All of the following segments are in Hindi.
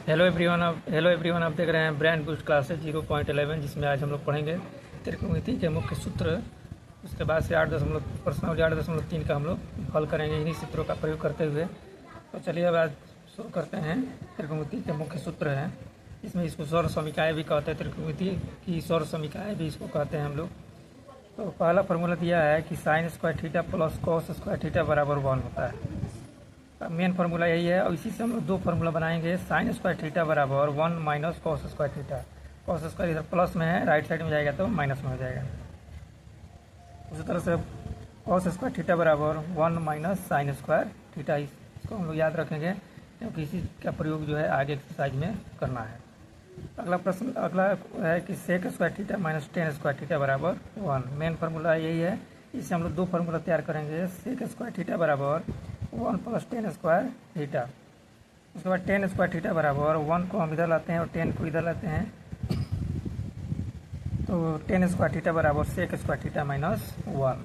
हेलो एवरीवन, आप देख रहे हैं ब्रांड बूस्ट क्लासेस 0.11, जिसमें आज हम लोग पढ़ेंगे त्रिकोणमिति के मुख्य सूत्र। उसके बाद से 8.3 का हम लोग हल करेंगे इन्हीं सूत्रों का प्रयोग करते हुए। तो चलिए अब आज शुरू करते हैं। त्रिकोणमिति के मुख्य सूत्र हैं, इसमें इसको सौर समीकाएँ भी कहते हैं, त्रिकोणमिति की सौर समीकाएँ भी इसको कहते हैं हम लोग। तो पहला फॉर्मूला दिया है कि sine square theta plus cos square theta बराबर 1 होता है। मेन फार्मूला यही है, और इसी से हम लोग दो फार्मूला बनाएंगे। साइन स्क्वायर थीटा बराबर 1 minus cos square theta. Cos square इधर प्लस में है, राइट साइड में जाएगा तो माइनस में हो जाएगा। उसी तरह से कॉस स्क्वायर थीटा बराबर 1 माइनस साइन स्क्वायर थीटा। इसको हम लोग याद रखेंगे, क्योंकि इसी का प्रयोग जो है आगे एक्सरसाइज में करना है। अगला है कि sec square theta minus tan square theta बराबर 1। मेन फार्मूला यही है, इससे हम लोग दो फार्मूला तैयार करेंगे। सेक स्क्वायर थीटा बराबर 1 प्लस टेन स्क्वायर थीटा। उसके बाद टेन स्क्वायर थीटा बराबर 1 को हम इधर लाते हैं और 10 को इधर लाते हैं, तो टेन स्क्वायर थीटा बराबर सेक स्क्वायर थीटा माइनस 1।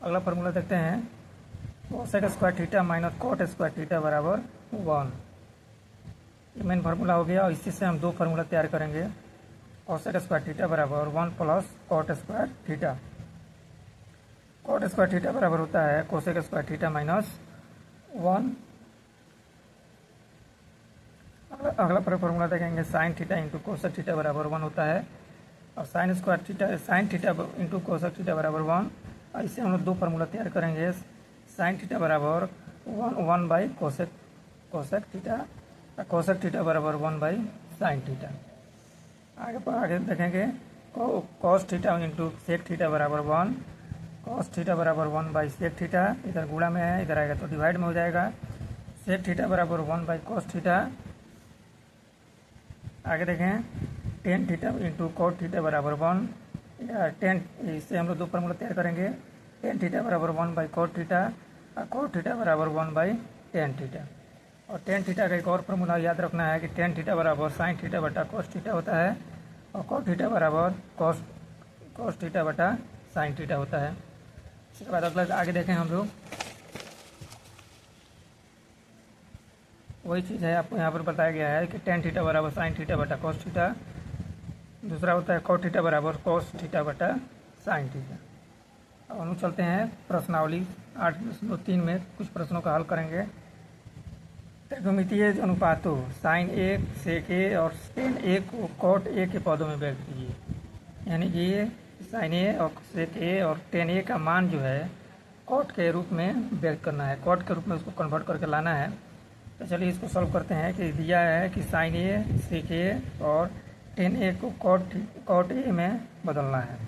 अगला फार्मूला देखते हैं, cosec square theta minus cot square theta बराबर 1। ये मेन फार्मूला हो गया, और इसी से हम दो फार्मूला तैयार करेंगे। कोसेक स्क्वायर थीटा बराबर 1 plus cot square theta. Cot square theta बराबर होता है कोसेक स्क्वायर थीटा माइनस 1। अगला फार्मूला देखेंगे, sign theta into cosec theta बराबर 1 होता है, और sign theta into cosec theta बराबर 1। और इससे हम लोग दो फार्मूला तैयार करेंगे। साइन थीटा बराबर 1 बाई कोसेक थीटा, और कोसेक थीटा बराबर 1 बाई साइन थीटा। आगे देखेंगे, cos theta into sec theta बराबर 1। कॉस थीटा बराबर 1 बाई सेक थीटा, इधर गुणा में है, इधर आएगा तो डिवाइड में हो जाएगा। सेक थीटा बराबर 1 बाई कॉस थीटा। आगे देखें, tan theta into cot theta बराबर 1, या टेन, इससे हम लोग दो फार्मूला तैयार करेंगे। टेन थीटा बराबर 1 बाई कॉट थीटा, और कॉट थीटा बराबर 1 बाई टेन थीटा। और टेन थीटा का एक और फार्मूला याद रखना है कि टेन थीटा बराबर साइन थीटा बटा कॉस थीटा होता है, और कॉट थीटा बराबर कॉस थीटा बटा साइन थीटा होता है। इसके बाद अगला आगे देखें हम लोग, वही चीज़ है, आपको यहाँ पर बताया गया है कि टेन थीटा बराबर साइन थीटा बटा कॉस थीटा। दूसरा होता है कॉट थीटा बराबर कॉस थीटा बटा साइन थीटा। अब हम लोग चलते हैं प्रश्नावली 8.3 में कुछ प्रश्नों का हल करेंगे। त्रिकोणमितीय अनुपातों साइन ए, सेक ए और टेन ए को कॉट ए के पदों में व्यक्त कीजिए। यानी कि साइन ए और सेक ए और टेन ए का मान जो है कॉट के रूप में व्यक्त करना है, कॉट के रूप में उसको कन्वर्ट करके लाना है। तो चलिए इसको सॉल्व करते हैं। कि दिया है कि साइन ए, सेक ए और टेन ए को कॉट ए में बदलना है।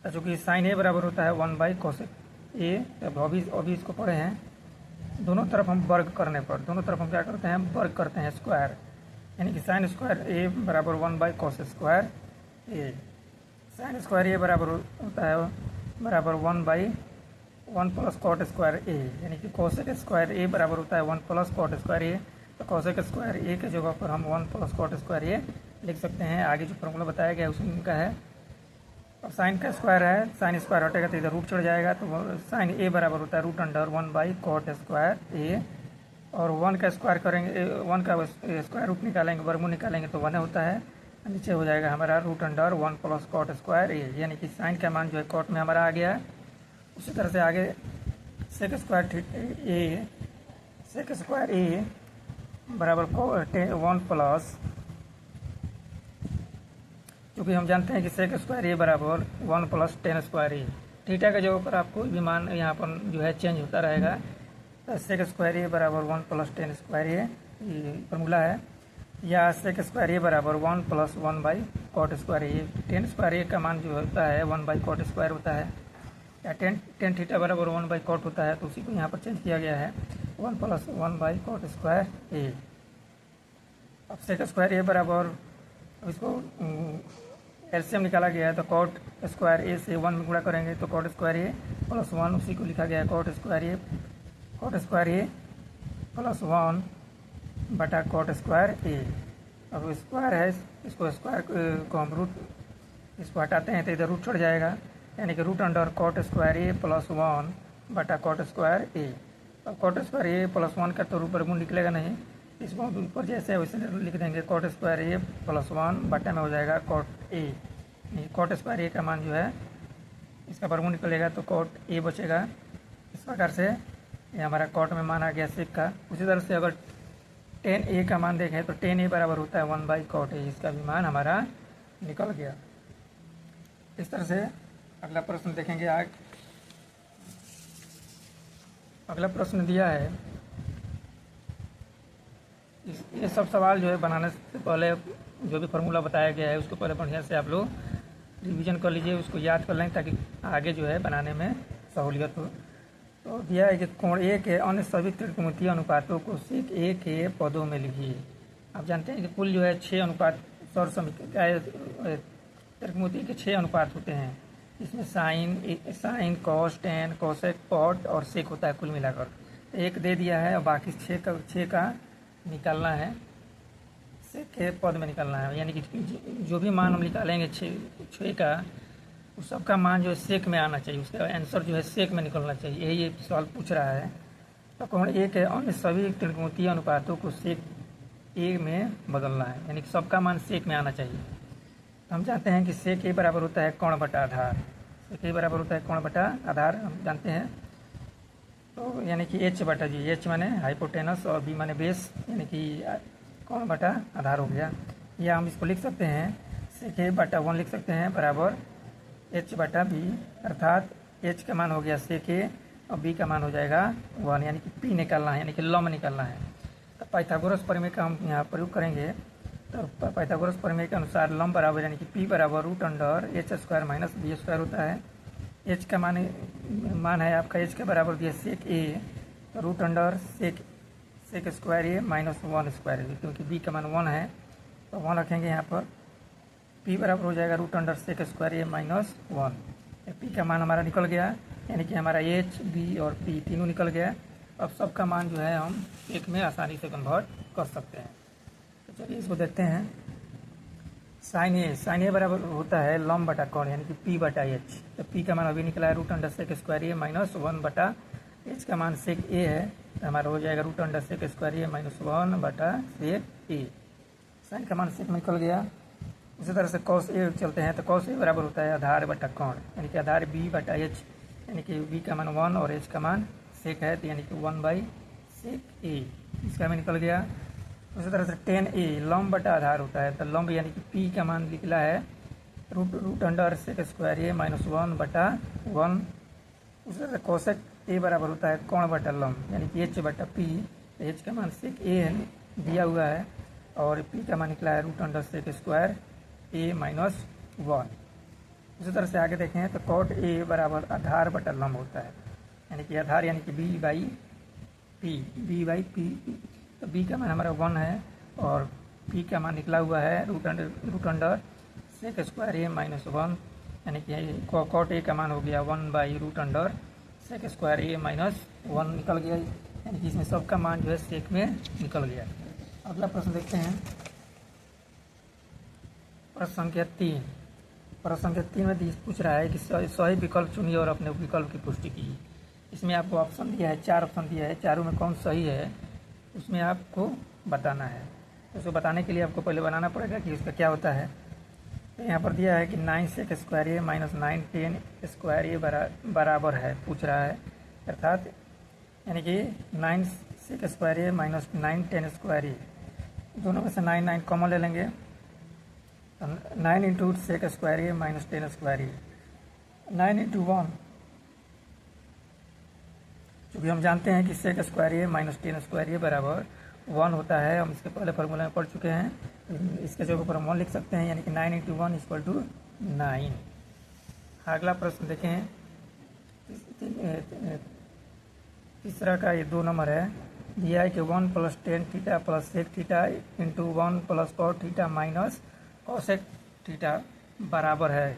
तो चूँकि साइन ए बराबर होता है 1 बाई कोसेक ए, अभी इसको पढ़े हैं। दोनों तरफ हम वर्ग करने पर, दोनों तरफ हम क्या करते हैं, वर्ग करते हैं स्क्वायर। यानी कि साइन स्क्वायर ए बराबर 1 by cos square A. Sine square A बराबर होता है बराबर 1 by 1 plus cot square A. यानी कि कोसेक स्क्वायर ए बराबर होता है 1 प्लस कॉट स्क्वायर ए। तो कोसेक स्क्वायर ए के जगह पर हम 1 प्लस कॉट स्क्वायर ए लिख सकते हैं। आगे जो फॉर्मूला बताया गया है उसमें का है। और साइन का स्क्वायर है, साइन स्क्वायर हटेगा तो इधर रूट चढ़ जाएगा, तो साइन ए बराबर होता है root under 1 by cot square A. और 1 का स्क्वायर करेंगे, 1 का स्क्वायर रूट निकालेंगे, वर्गमूल निकालेंगे तो 1 होता है। नीचे हो जाएगा हमारा root under 1 plus cot square A. यानी कि साइन का मान जो है कॉट में हमारा आ गया। उसी तरह से आगे सेक स्क्वायर ए बराबर 1 प्लस, क्योंकि हम जानते हैं कि सेक स्क्वायर ए बराबर 1 प्लस टेन स्क्वायर ए। थीटा के जगह पर आपको भी मान यहाँ पर जो है चेंज होता रहेगा। तो सेक स्क्वायर ए बराबर 1 प्लस टेन स्क्वायर ए, ये फॉर्मूला है। या सेक स्क्वायर ए बराबर 1 plus 1 by cot square A. Tan square A का मान जो होता है 1 बाई कॉट स्क्वायर होता है। या टेन थीटा बराबर 1 बाई कॉट होता है, तो उसी को यहाँ पर चेंज किया गया है 1 प्लस 1 बाई कॉट स्क्वायर ए। अब सेक स्क्वायर ए बराबर, इसको एलसीएम निकाला गया है, तो कॉट स्क्वायर ए से 1 में गुणा करेंगे तो कॉट स्क्वायर ए प्लस 1, उसी को लिखा गया है कॉट स्क्वायर ए प्लस 1 बटा कॉट स्क्वायर ए। अब स्क्वायर है, इसको स्क्वायर को हम रूट, इसको हटाते हैं तो इधर रूट छोड़ जाएगा। यानी कि root under cot square A plus 1 बटा कॉट स्क्वायर ए। अब कॉट स्क्वायर ए प्लस 1 का तो रूट वर्गमूल निकलेगा नहीं, इसको ऊपर जैसे है वैसे लिख देंगे कॉट स्क्वायर ए प्लस 1 बटे में हो जाएगा cot A. Cot square A का मान जो है इसका वर्गमूल निकलेगा तो कॉट ए बचेगा। इस प्रकार से ये हमारा कॉट में मान आ गया सेक का। उसी तरह से अगर टेन ए का मान देखें तो टेन ए बराबर होता है 1/कॉट ए, इसका भी मान हमारा निकल गया। इस तरह से अगला प्रश्न देखेंगे आज। अगला प्रश्न दिया है, ये सब सवाल जो है बनाने से पहले जो भी फार्मूला बताया गया है उसको पहले बढ़िया से आप लोग रिवीजन कर लीजिए, उसको याद कर लें ताकि आगे जो है बनाने में सहूलियत हो। तो दिया है कि कोण ए के अन्य सभी त्रिकोणीय अनुपातों को सेक ए के पदों में लिखिए। आप जानते हैं कि कुल जो है 6 अनुपात त्रिकोणीय के 6 अनुपात होते हैं। इसमें sine cos tan cosec cot और सेक होता है कुल मिलाकर। तो एक दे दिया है और बाकी 6 का निकालना है, सेक के पद में निकालना है। यानी कि जो भी मान हम निकालेंगे 6 का उस सबका मान जो है सेक में आना चाहिए, उसका आंसर जो है सेक में निकलना चाहिए। यही ये सवाल पूछ रहा है। तो कोण ए के अन्य सभी त्रिकोणीय अनुपातों को सेक ए में बदलना है, यानी कि सबका मान सेक में आना चाहिए। हम जानते हैं कि सेक ए बराबर होता है कोण बटा आधार। सेक ए बराबर होता है कोण बटा आधार, हम जानते हैं। तो यानी कि एच बटा जी, एच माने हाइपोटेनस और बी माने बेस, यानी कि कोण बटा आधार हो गया। या हम इसको लिख सकते हैं सेक ए बटा 1 लिख सकते हैं बराबर एच बटा बी, अर्थात एच का मान हो गया सेक ए और बी का मान हो जाएगा 1, यानी कि पी निकालना है, यानी कि लंब निकालना है। तो पाइथागोरस प्रमेय का हम यहाँ प्रयोग करेंगे। तो पाइथागोरस प्रमेय के अनुसार लंब बराबर यानी कि पी बराबर √(h² माइनस b² होता है। एच का मान है आपका एच के बराबर दिया सेक ए, तो √(sec स्क्वायर ए माइनस 1², क्योंकि बी का मान 1 है तो 1 रखेंगे यहाँ पर। पी बराबर हो जाएगा √(sec स्क्वायर ए माइनस 1। पी का मान हमारा निकल गया, यानी कि हमारा एच बी और पी तीनों निकल गया। अब सबका मान जो है हम एक में आसानी से कन्वर्ट कर सकते हैं। तो चलिए इसको देखते हैं। साइन ए बराबर होता है लंब बटा कोण, यानी कि पी बटा एच। तो पी का मान अभी निकला है √(sec स्क्वायर ए माइनस 1 बटा एच का मान सेक ए है, तो हमारा हो जाएगा √(sec स्क्वायर ए माइनस 1 बटा सेक ए। साइन का मान सेक में निकल गया। उसी तरह से कॉस ए चलते हैं, तो कॉस ए बराबर होता है आधार बटा कोण, यानी कि आधार बी बटा एच, यानी कि बी का मान 1 और एच का मान सेक है, तो यानी कि 1/sec ए, इसका भी निकल गया। उसी तरह से टेन ए लंब बटा आधार होता है, तो लंब यानी कि पी का मान निकला है √(sec स्क्वायर ए माइनस 1 बटा 1। उसी तरह से कोसेक ए बराबर होता है कोण बटा लंब, यानी कि एच बटा पी। एच का मान सेक ए दिया हुआ है और पी का मान निकला है √(sec स्क्वायर ए माइनस 1। उसी तरह से आगे देखें तो कॉट ए बराबर आधार बटा लंब होता है, यानी कि आधार यानी कि बी बाई पी। तो बी का मान हमारा 1 है और पी का मान निकला हुआ है √(sec स्क्वायर ए माइनस 1, यानी कि कॉट ए का मान हो गया 1/√(sec स्क्वायर ए माइनस 1 निकल गया, यानी कि इसमें सबका मान जो है सेक में निकल गया। अगला प्रश्न देखते हैं, प्रश्न संख्या 3। प्रश्न संख्या 3 में पूछ रहा है कि सही विकल्प चुनिए और अपने विकल्प की पुष्टि कीजिए। इसमें आपको ऑप्शन दिया है, 4 ऑप्शन दिया है, चारों में कौन सही है उसमें आपको बताना है। तो उसको बताने के लिए आपको पहले बनाना पड़ेगा कि उसका क्या होता है। तो यहाँ पर दिया है कि 9sec square A minus 9 10 square A बराबर है, पूछ रहा है, अर्थात यानी कि 9sec स्क्वायर ए माइनस 9 10 स्क्वायर ए, दोनों में से 9 कॉमन ले लेंगे, 9 इंटू सेक स्क्वायर ए माइनस 10 स्क्वायर ए, 9 इंटू 1, क्योंकि हम जानते हैं कि sec square A minus 10 square A बराबर 1 होता है। हम इसके पहले फार्मूला में पढ़ चुके हैं, इसके जगह पर हम 1 लिख सकते हैं, यानी कि 9 इंटू 1 इक्वल टू 9। अगला प्रश्न देखें, तीसरा का ये 2 नंबर है। दिया है कि 1 + tan theta plus sec theta into 1 + cot theta minus cosec theta बराबर है।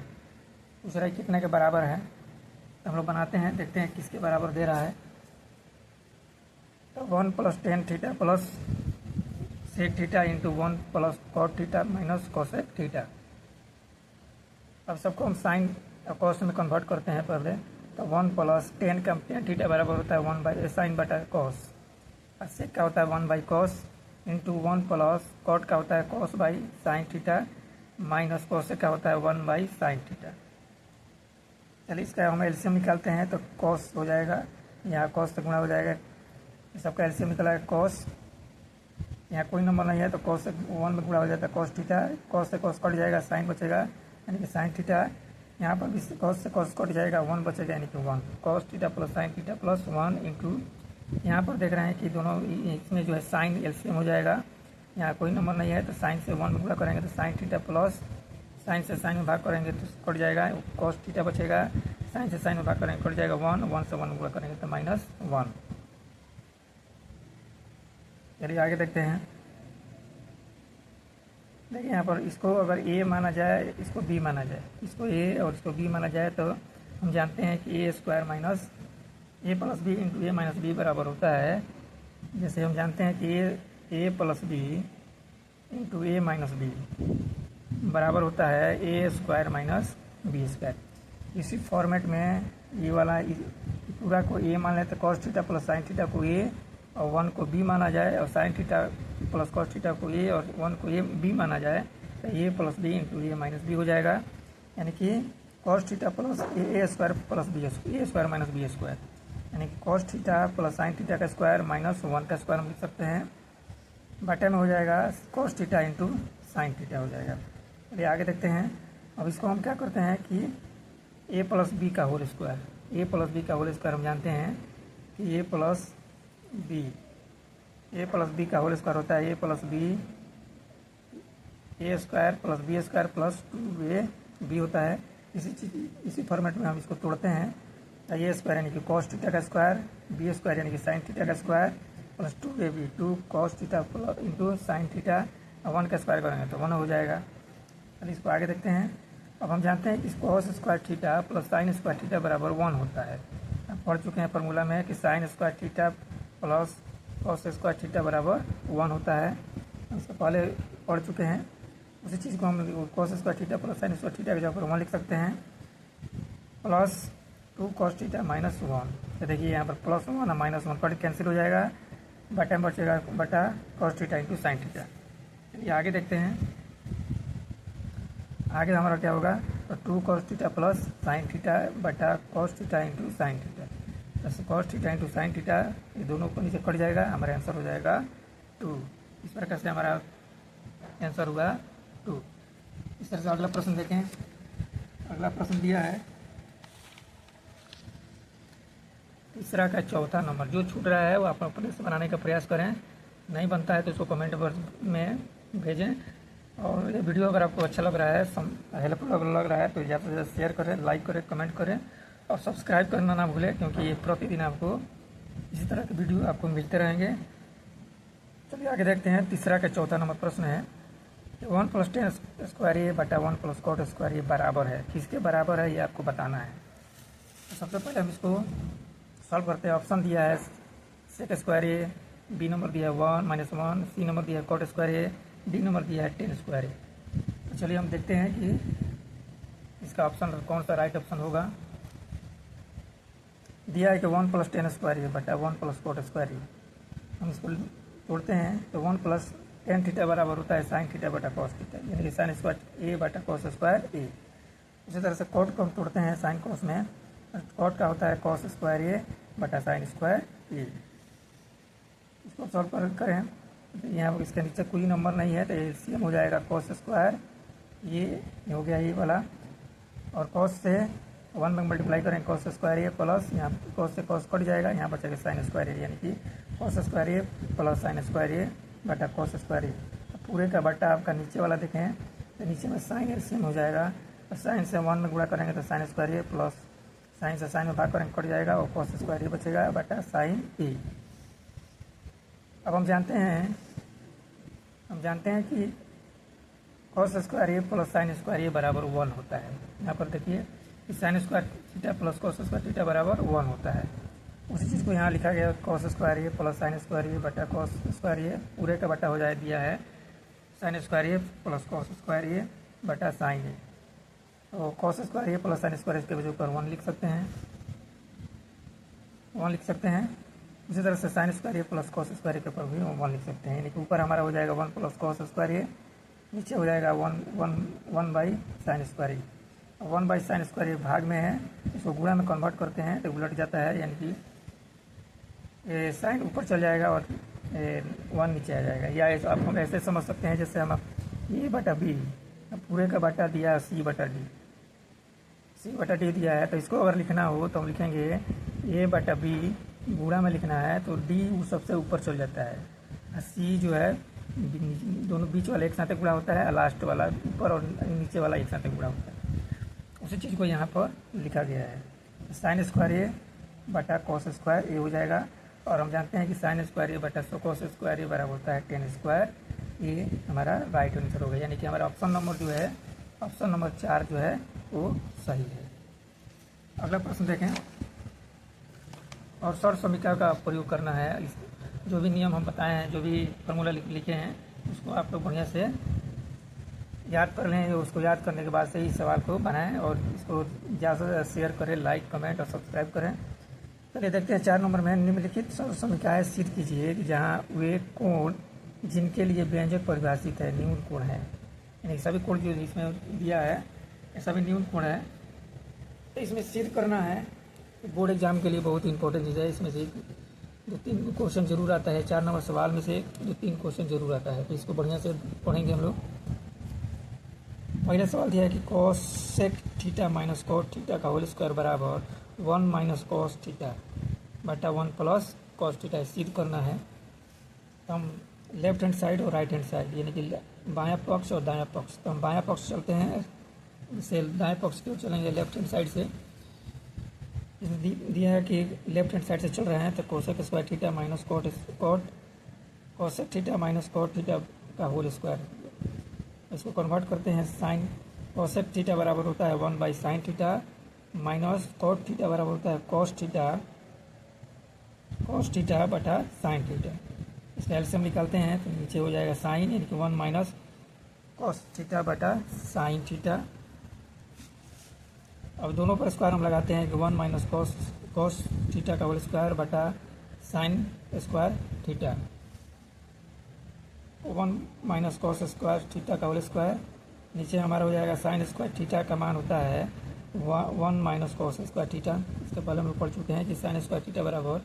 पूछ रहा है कितने के बराबर है, तो हम लोग बनाते हैं, देखते हैं किसके बराबर दे रहा है। तो 1 + tan theta plus sec theta into 1 + cot theta minus cosec theta. अब सबको हम साइन और कॉस में कन्वर्ट करते हैं पहले। तो 1 + tan का tan थीटा बराबर होता है 1/sin बटा कॉस, और सेक का होता है 1/cos इंटू 1 प्लस कॉट का होता है cos by sine theta minus cos से क्या होता है 1 बाई साइन थीटा। चलिए इसका हम एलसीएम निकालते हैं तो कॉस हो जाएगा, यहाँ कॉस से गुणा हो जाएगा, सबका एलसीएम निकला है कॉस, यहाँ कोई नंबर नहीं है तो कॉस से 1 में गुणा हो जाता है कॉस थीटा, कॉस से कॉस कट जाएगा साइन बचेगा यानी कि साइन थीटा, यहाँ पर भी कॉस से कॉस कट जाएगा 1 बचेगा यानी कि 1 cos theta plus sine theta plus 1 into, यहाँ पर देख रहे हैं कि दोनों इसमें जो है साइन एलसीएम हो जाएगा, यहाँ कोई नंबर नहीं है तो साइन से 1 में गुणा करेंगे तो साइन थीटा प्लस साइन से साइन में भाग करेंगे तो कट जाएगा कॉस थीटा बचेगा, साइन से साइन में भाग करेंगे कट जाएगा 1, 1 से 1 में गुणा करेंगे तो -1। चलिए आगे देखते हैं। देखिए यहाँ पर इसको अगर ए माना जाए, इसको बी माना जाए, इसको ए और इसको बी माना जाए तो हम जानते हैं कि ए स्क्वायर माइनस ए प्लस बी इंटू ए माइनस बी बराबर होता है, जैसे हम जानते हैं कि A plus B into A minus B बराबर होता है ए स्क्वायर माइनस बी स्क्वायर। इसी फॉर्मेट में ये वाला पूरा को ए मान लेते, cos theta plus sine theta को ए और 1 को बी माना जाए और sign theta plus cos theta को ए और 1 को ए बी माना जाए तो ए प्लस बी इंटू ए माइनस बी हो जाएगा, यानी कि cos theta plus A square plus B A square minus B square, यानी कि cos theta plus sine theta का स्क्वायर माइनस 1 का स्क्वायर हम लिख सकते हैं, बटे में हो जाएगा cos theta into sine theta हो जाएगा। चलिए आगे देखते हैं। अब इसको हम क्या करते हैं कि ए प्लस बी का whole square, A plus B का होल स्क्वायर हम जानते हैं कि ए प्लस बी का होल स्क्वायर होता है A plus B A square plus B square plus 2 B होता है। इसी फॉर्मेट में हम इसको तोड़ते हैं तो ए स्क्वायर यानी कि कॉस थीटा का स्क्वायर, बी स्क्वायर यानी कि साइन थीटा का square plus 2ab 2 cos theta into sine theta 1 का स्क्वायर करेंगे तो 1 हो जाएगा। चलिए इसको आगे देखते हैं। अब हम जानते हैं कि cos square theta plus sine square theta बराबर 1 होता है, हम पढ़ चुके हैं फॉर्मूला में कि sine square theta plus cos square theta बराबर 1 होता है, हम इसको पहले पढ़ चुके हैं। उसी चीज़ को हम cos square theta plus sine square theta के जगह पर 1 लिख सकते हैं प्लस 2 कॉस थीटा माइनस 1। तो देखिए यहाँ पर प्लस 1 और माइनस 1 पर कैंसिल हो जाएगा, बटा में बचेगा बटा cos theta into sine theta. चलिए आगे देखते हैं, आगे हमारा क्या होगा तो 2 cos theta plus sine theta बटा cos theta into sine theta, तो cos theta into sine theta ये दोनों को नीचे कट जाएगा, हमारा आंसर हो जाएगा 2। इस प्रकार से हमारा आंसर हुआ 2। इस तरह से अगला प्रश्न देखें। अगला प्रश्न दिया है तीसरा का चौथा नंबर, जो छूट रहा है वो आप अपने से बनाने का प्रयास करें, नहीं बनता है तो उसको कमेंट बॉक्स में भेजें। और ये वीडियो अगर आपको अच्छा लग रहा है, हेल्पफुल लग रहा है तो ज़्यादा से ज़्यादा शेयर करें, लाइक करें, कमेंट करें और सब्सक्राइब करना ना भूलें, क्योंकि ये प्रतिदिन आपको इसी तरह के वीडियो आपको मिलते रहेंगे। चलिए आगे देखते हैं। तीसरा का चौथा नंबर प्रश्न है 1 + 10 स्क्वायर ए बटा 1 + कॉट स्क्वायर ए बराबर है, किसके बराबर है ये आपको बताना है। तो सबसे पहले हम इसको सॉल्व करते हैं। ऑप्शन दिया है सेक स्क्वायर ए, बी नंबर दिया है 1 - 1, सी नंबर दिया है कॉट स्क्वायर ए, डी नंबर दिया है 10 स्क्वायर ए। तो चलिए हम देखते हैं कि इसका ऑप्शन कौन सा राइट ऑप्शन होगा। दिया है कि 1 + 10 स्क्वायर ए बटा 1 + कॉट स्क्वायर ए, हम इसको तोड़ते हैं तो 1 + 10 थीटा बराबर होता है साइन थीटा बटा कॉस थीटा, यानी कि साइन स्क्वायर ए बटा कॉस स्क्वायर ए। उसी तरह से कॉट को हम तोड़ते हैं साइन कॉस में, कॉट का होता है कॉस स्क्वायर ए बटा साइन स्क्वायर ए। इसको सॉल्व करें तो यहाँ पर इसके नीचे कोई नंबर नहीं है तो एलसीएम हो जाएगा कॉस स्क्वायर, ये हो गया ये वाला, और कॉस से 1 में मल्टीप्लाई करें कॉस स्क्वायर ए प्लस यहाँ कॉस से कॉस कट जाएगा, यहाँ बचेगा साइन स्क्वायर ए, यानी कि cos square A plus sine square ए बटा कॉस स्क्वायर ए। तो पूरे का बटा आपका नीचे वाला देखें तो नीचे में साइन एलसीएम हो जाएगा, और साइन से 1 में गुणा करेंगे तो sign square A plus sign से साइन में भाग करेंगे कट जाएगा और कॉस स्क्वायर ए बचेगा बटा साइन ए। अब हम जानते हैं कि cos square A plus sine square A बराबर 1 होता है। यहाँ पर देखिए कि sine square theta plus cos square theta बराबर 1 होता है। उसी चीज़ को यहाँ लिखा गया cos square A plus sine square ए बटा कॉस स्क्वायर ए, पूरे का बटा हो जाए दिया है sign square A plus cos square ए बटा साइन ए। तो cos square A plus sine square इसके वजह पर 1 लिख सकते हैं, इसी तरह से sign square A plus cos square ए के ऊपर भी 1 लिख सकते हैं, यानी कि ऊपर हमारा हो जाएगा 1 प्लस कॉस स्क्वायर ए, नीचे हो जाएगा 1 by sine square A. 1 by sine square A भाग में है, इसको गुणा में कन्वर्ट करते हैं तो उलट जाता है, यानी कि साइन ऊपर चल जाएगा और 1 नीचे आ जाएगा। या आप हम ऐसे समझ सकते हैं जैसे हम ए बटा बी पूरे का बटा दिया सी बटा डी दिया है, तो इसको अगर लिखना हो तो हम लिखेंगे ए बटा बी, गुणा में लिखना है तो डी सबसे ऊपर चल जाता है, सी जो है दोनों बीच वाला एक साथ गुणा होता है, लास्ट वाला ऊपर और नीचे वाला एक साथ गुणा होता है। उसी चीज़ को यहाँ पर लिखा गया है, साइन स्क्वायर ए बटा कॉस स्क्वायर ए हो जाएगा। और हम जानते हैं कि साइन स्क्वायर ए बटा कॉस स्क्वायर ए बराबर होता है टेन स्क्वायर ए, हमारा राइट आंसर होगा, यानी कि हमारा ऑप्शन नंबर जो है, ऑप्शन नंबर 4 जो है वो सही है। अगला प्रश्न देखें, और सर्व समीकरण का प्रयोग करना है। जो भी नियम हम बताए हैं, जो भी फॉर्मूला लिखे हैं, उसको आप लोग बढ़िया से याद कर लें। उसको याद करने के बाद से इस सवाल को बनाएं और इसको ज़्यादा से ज़्यादा शेयर करें, लाइक कमेंट और सब्सक्राइब करें। चलिए देखते हैं 4 नंबर में, निम्नलिखित सर्व समीकरण सिद्ध कीजिए कि जहाँ वे कोण जिनके लिए व्यंजक परिभाषित है न्यून कोण है, यानी सभी कोण जो इसमें दिया है ये सभी न्यून कोण है। तो इसमें सिद्ध करना है, बोर्ड एग्जाम के लिए बहुत इंपॉर्टेंट चीज़ है। इसमें से 2-3 क्वेश्चन जरूर आता है, 4 नंबर सवाल में से 2-3 क्वेश्चन जरूर आता है, तो इसको बढ़िया से पढ़ेंगे हम लोग। पहला सवाल दिया है कि cosec theta minus cot theta का होल स्क्वायर बराबर 1 माइनस कॉस थीटा बटा 1 प्लस कॉस थीटा सिद्ध करना है। तो हम लेफ्ट हैंड साइड और राइट हैंड साइड, यानी कि बायां पक्ष और दायां पक्ष, तो हम बायां पक्ष चलते हैं, इससे दाएं पक्ष की ओर चलेंगे लेफ्ट हैंड साइड से। दिया है कि लेफ्ट हैंड साइड से चल रहे हैं, तो cosec square theta minus cosec theta minus cot theta का होल स्क्वायर, इसको कन्वर्ट करते हैं। साइन कोसेक थीटा बराबर होता है 1 by sine theta minus cot theta बराबर होता है कॉस थीटा बटा साइन थीटा। इसका एलसीएम निकालते हैं तो नीचे हो जाएगा साइन, यानी कि 1 माइनस कॉस थीटा बटा साइन थीटा। अब दोनों पर स्क्वायर हम लगाते हैं कि 1 माइनस कॉस थीटा का होल स्क्वायर बटा sign square theta, 1 minus cos square theta का होल स्क्वायर। नीचे हमारा हो जाएगा साइन स्क्वायर थीटा का मान होता है 1 माइनस कॉस स्क्वायर थीटा। इसके पहले हम लोग पढ़ चुके हैं कि साइन स्क्वायर थीटा बराबर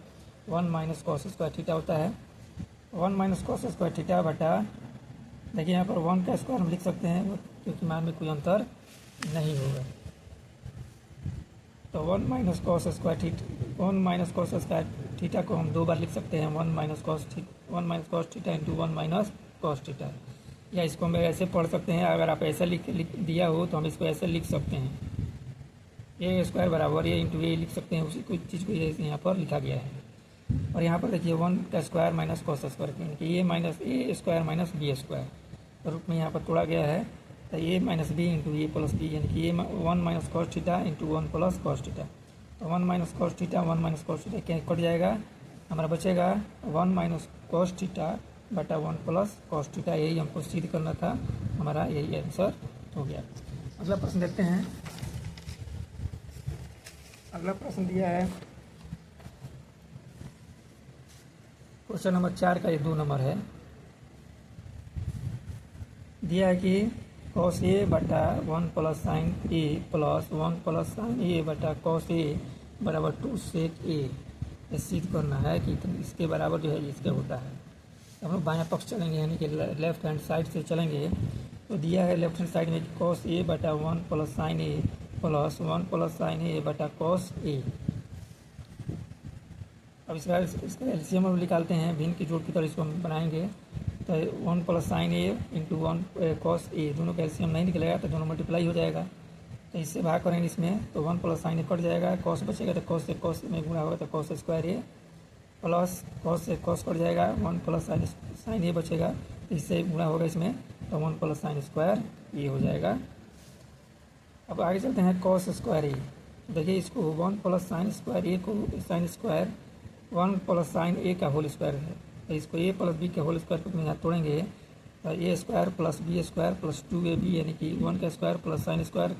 1 माइनस कॉस स्क्वायर थीटा होता है। 1 माइनस कॉस स्क्वायर थीटा बटा, देखिए यहाँ पर 1 का स्क्वायर हम लिख सकते हैं क्योंकि मान में कोई अंतर नहीं होगा, तो 1 माइनस कॉस स्क्वायर थीटा को हम 2 बार लिख सकते हैं, 1 minus cos theta into 1 minus cos theta. या इसको हम ऐसे पढ़ सकते हैं, अगर आप ऐसा लिख दिया हो तो हम इसको ऐसे लिख सकते हैं, ए स्क्वायर बराबर ए इंटू ए लिख सकते हैं, उसी कोई चीज़ को यहाँ पर लिखा गया है। और यहाँ पर देखिए 1 का स्क्वायर माइनस कॉस स्क्वायर, यानी कि ए स्क्वायर माइनस बी स्क्वायर रूप में यहाँ पर तोड़ा गया है, तो ए माइनस बी इंटू ए प्लस बी, यानी कि 1 minus cos theta into 1 plus cos theta. तो 1 minus cos theta 1 minus cos theta क्या कट जाएगा, हमारा बचेगा 1 माइनस कॉस थीटा बटा 1 प्लस कॉस थीटा। यही हमको सिद्ध करना था, हमारा यही आंसर हो गया। अगला प्रश्न देखते हैं। अगला प्रश्न दिया है क्वेश्चन नंबर 4 का, ये 2 नंबर है। दिया है कि कॉस ए बटा 1 प्लस साइन ए प्लस 1 प्लस साइन ए बटा कॉस ए बराबर 2 सेक ए, ये सिद्ध करना है कि इसके बराबर जो है इसके होता है। हम लोग बायां पक्ष चलेंगे, यानी कि लेफ्ट हैंड साइड से चलेंगे। तो दिया है लेफ्ट हैंड साइड में कि कॉस ए बटा 1 प्लस साइन ए प्लस 1 प्लस साइन ए बटा कॉस ए। अब इसका एलसीएम हम निकालते हैं, भिन्न की जोड़ की तरह इसको हम बनाएंगे। तो 1 plus sine A into 1 cos A, दोनों का एलसीएम नहीं निकलेगा तो दोनों मल्टीप्लाई हो जाएगा। तो इससे भाग करेंगे इसमें, तो 1 प्लस साइन ए कट जाएगा, कॉस बचेगा तो कॉस से कॉस में गुणा होगा तो cos square A plus cos से कॉस कट जाएगा, 1 प्लस साइन ए बचेगा, तो इससे गुणा होगा इसमें, तो 1 प्लस साइन स्क्वायर ए हो जाएगा। अब आगे चलते हैं कॉस स्क्वायर ए। देखिए इसको 1 प्लस साइन स्क्वायर ए को sine square 1 plus sine A का होल स्क्वायर है, तो इसको ए प्लस बी के होल स्क्वायर को यहाँ तोड़ेंगे, तो A square plus B square plus 2ab, यानी कि 1 का square plus sine square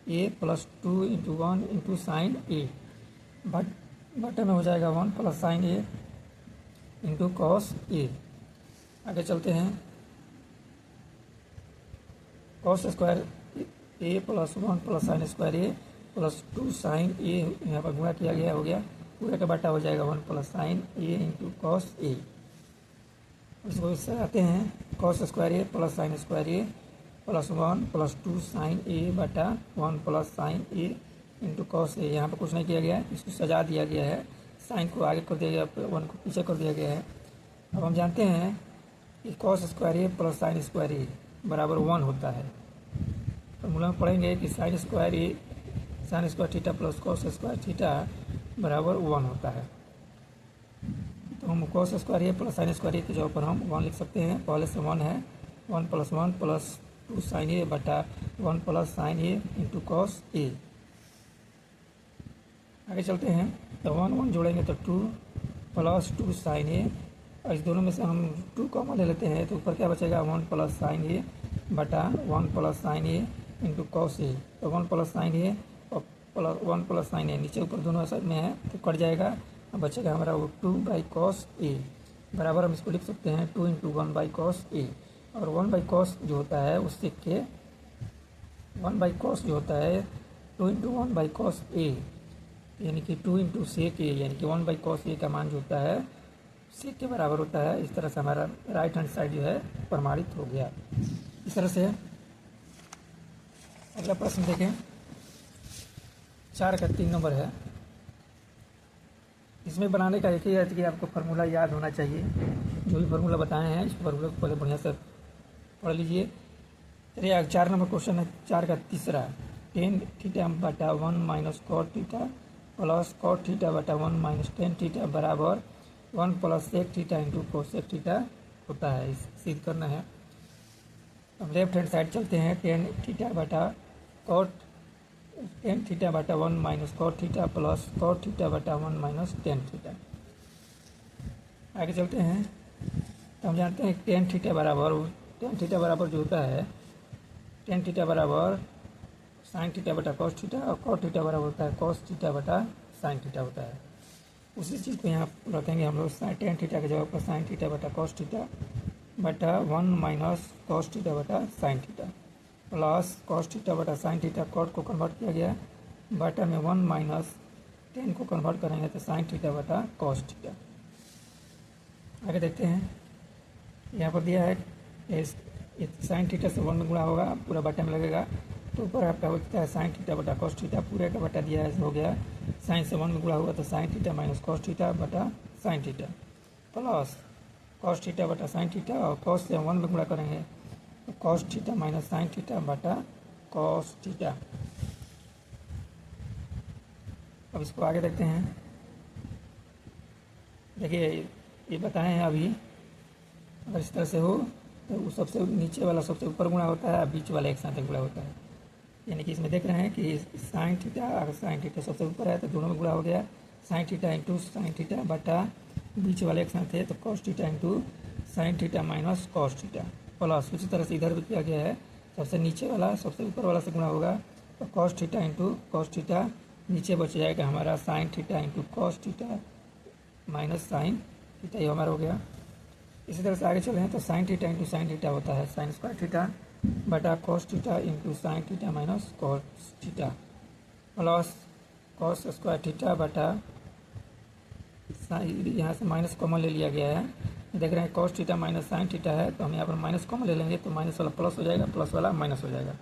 A plus 2 into 1 into sine A, बटे में हो जाएगा 1 plus sine A into cos A. आगे चलते हैं, cos square A plus 1 plus sine square A plus 2 sign ए, यहाँ पर गुणा किया गया, हो गया, पूरे का बटा हो जाएगा 1 plus sine A into cos ए। इसको इससे आते हैं, cos square A plus sine square A plus 1 plus 2 sign ए बटा 1 plus sine A into cos ए। यहाँ पर कुछ नहीं किया गया है, इसको सजा दिया गया है, साइन को आगे कर दिया गया, 1 को पीछे कर दिया गया है। अब हम जानते हैं कि cos square A plus sine square A बराबर 1 होता है। फॉर्मूला में पढ़ेंगे कि sine square A sine square theta plus cos square theta बराबर 1 होता है। तो हम cos square A plus sine square A की जगह पर हम 1 लिख सकते हैं, पहले से 1 है, 1 प्लस 2 साइन ए बटा 1 plus sine A into cos A. आगे चलते हैं, तो 1 जोड़ेंगे तो 2 प्लस 2 साइन ए, और इस दोनों में से हम 2 कॉमन ले लेते हैं, तो ऊपर क्या बचेगा 1 प्लस साइन ए बटा 1 plus sine A into cos ए। तो 1 प्लस साइन ए और प्लस 1 प्लस साइन ए नीचे ऊपर दोनों साइड में है तो कट जाएगा, अब बचेगा हमारा वो 2 बाई कॉस ए बराबर हम इसको लिख सकते हैं 2 इंटू 1 बाई कॉस ए। और 1 बाई कॉस जो होता है उससे के 1 बाई कॉस जो होता है 2 इंटू 1 बाई कॉस ए, यानी कि 2 इंटू सेक ए, यानी कि 1 बाई कॉस ए का मान जो होता है सेक के बराबर होता है। इस तरह से हमारा राइट हैंड साइड जो है प्रमाणित हो गया। इस तरह से अगला प्रश्न देखें, 4 का 3 नंबर है। इसमें बनाने का एक ही है कि आपको फार्मूला याद होना चाहिए, जो भी फार्मूला बताए हैं इस फार्मूला को पहले बढ़िया से पढ़ लीजिए। चलिए 4 नंबर क्वेश्चन है, 4 का तीसरा, टेन थीटा बटा 1 minus cot theta plus cot theta बटा 1 माइनस टेन थीटा बराबर 1 plus sec theta into cosec theta होता है। इस सिद्ध करना है। अब लेफ्ट हैंड साइड चलते हैं, टेन थीटा बटा कॉट टेन थीटा बटा 1 minus cot theta plus cot theta बटा 1 माइनस टेन थीटा। आगे चलते हैं, तो हम जानते हैं टेन थीटा बराबर जो होता है टेन थीटा बराबर साइन थीटा बटा कॉस थीटा, और कॉट थीटा बराबर होता है कॉस थीटा बटा साइन थीटा होता है। उसी चीज़ को यहाँ रखेंगे हम लोग, टेन थीटा की जगह पर साइन थीटा बटा कॉस थीटा बटा 1 माइनस कॉस थीटा बटा sine theta plus cos theta बटा साइन थीटा, कॉट को कन्वर्ट किया गया, बटा में 1 माइनस टेन को कन्वर्ट करेंगे तो साइन थीटा बटा कॉस थीटा। आगे देखते हैं, यहाँ पर दिया है साइन थीटा से 1 में गुणा होगा, पूरा बटा में लगेगा, तो ऊपर आपका होता है साइन थीटा बटा कॉस थीटा, पूरे का बटा दिया है, हो गया साइन से 1 में गुणा होगा तो sine theta minus cos theta बटा sine theta plus cos theta बटा साइन थीटा, और कॉस से 1 में गुणा करेंगे तो cos theta minus sine theta बटा कॉस थीटा। अब इसको आगे देखते हैं। देखिए ये बताए हैं अभी, अगर इस तरह से हो तो वो सबसे नीचे वाला सबसे ऊपर गुणा होता है, बीच वाला एक साथ गुणा होता है। यानी कि इसमें देख रहे हैं कि साइन थीटा, अगर साइन थीटा सबसे ऊपर है तो दोनों में गुणा हो गया, sign theta into sine theta बटा बीच वाले एक साथ है तो cos theta into sine theta minus cos theta plus उसी तरह से इधर भी किया गया है, सबसे नीचे वाला सबसे ऊपर वाला से गुणा होगा तो cos theta into cos theta, नीचे बच जाएगा हमारा sign theta into cos theta minus sine theta, ये हमारा हो गया। इसी तरह से आगे चले हैं तो sine theta into sine theta होता है साइन स्क्वायर थीटा बटा cos theta into sine theta minus cos theta plus cos square theta बटा, यहाँ से माइनस कॉमन ले लिया गया है, देख रहे हैं cos theta minus sine theta है, तो हम यहाँ पर माइनस कॉमन ले लेंगे तो माइनस वाला प्लस हो जाएगा, प्लस वाला माइनस हो जाएगा,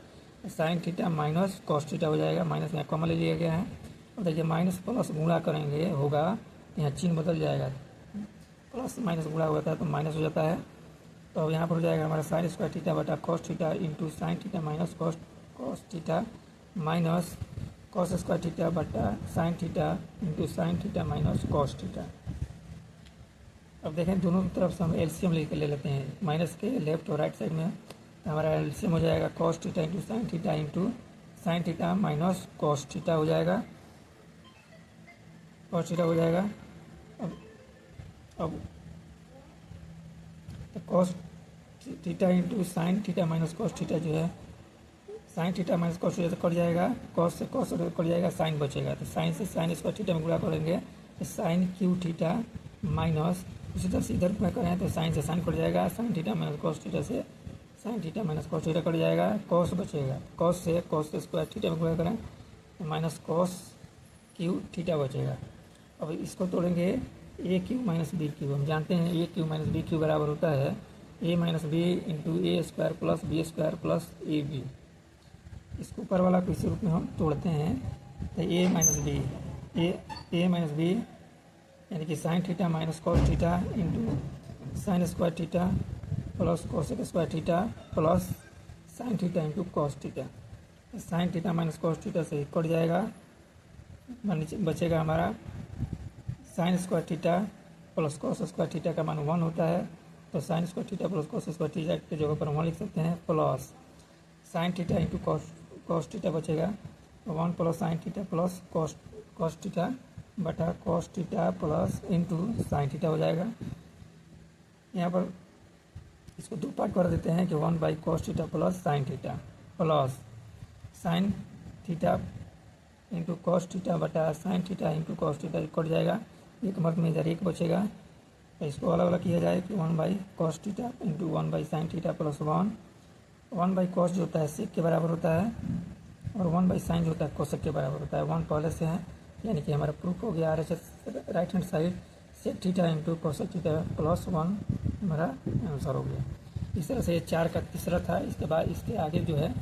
sine theta minus cos theta हो जाएगा, माइनस यहाँ कॉमन ले लिया गया है। और देखिए माइनस प्लस गुणा करेंगे होगा, यहाँ चिन्ह बदल जाएगा, प्लस माइनस गुणा होता है तो माइनस हो जाता है, तो अब यहाँ पर हो जाएगा हमारा साइन स्क्वायर थीटा बटा cos theta into sine theta minus cos theta minus cos square theta बटा sine theta into sine theta minus cos theta. अब देखें दोनों तरफ से हम एलसीएम ले लेते हैं, माइनस के लेफ्ट और राइट साइड में हमारा एलसीएम हो जाएगा cos theta into sine theta minus cos theta हो जाएगा, कॉस थीटा हो जाएगा। अब तो cos theta into sine theta minus cos theta जो है, sign theta minus cos theta cut जाएगा, कॉस से कॉस कट जाएगा, साइन बचेगा, तो साइन से साइन स्क्वायर थीटा में गुणा करेंगे तो साइन क्यू थीटा माइनस उसी तरह से इधर में करें तो साइन से साइन कट जाएगा, sine theta minus cos theta से sine theta minus cos theta cut जाएगा, कॉस बचेगा, कॉस से स्क्वायर थीटा में गुणा करें तो माइनस कॉस क्यू थीटा बचेगा। अब इसको तोड़ेंगे A cube minus B cube. हम जानते हैं A cube minus B cube बराबर होता है A minus B into A square plus B square plus A B. इसको ऊपर वाला को इसी रूप में हम तोड़ते हैं तो ए माइनस बी यानी कि sign theta minus cos theta into sign square theta plus cosec square theta plus sine theta into cos theta. Sign theta minus cos theta से कट जाएगा, बचेगा हमारा sine square theta plus cos square theta का मान 1 होता है, तो sign square theta plus cos square theta की जगह पर 1 लिख सकते हैं, plus sine theta into cos theta बचेगा 1 plus sine theta plus cos theta बटा cos theta plus into sine theta हो जाएगा। यहाँ पर इसको 2 पार्ट कर देते हैं कि 1 by cos theta plus sine theta plus sine theta into cos theta बटा sine theta into cos theta cut जाएगा, एक मर्द में इधर एक बचेगा, तो इसको अलग अलग किया जाए कि 1 by cos theta into 1 by sine theta plus 1 by cos जो होता है सेक के बराबर होता है और 1 बाई साइन जो होता है कोसेक के बराबर होता है। 1 पहले से है, यानी कि हमारा प्रूफ हो गया RHS right hand side sec theta into cosec theta plus 1 हमारा आंसर हो गया। इस तरह से 4 का तीसरा था। इसके बाद इसके आगे जो है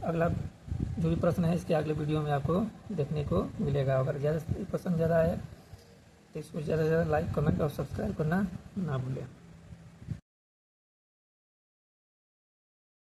अगला जो भी प्रश्न है इसके अगले वीडियो में आपको देखने को मिलेगा। अगर ज़्यादा पसंद ज़्यादा है तो इसको ज़्यादा से ज़्यादा लाइक कमेंट और सब्सक्राइब करना ना भूलें।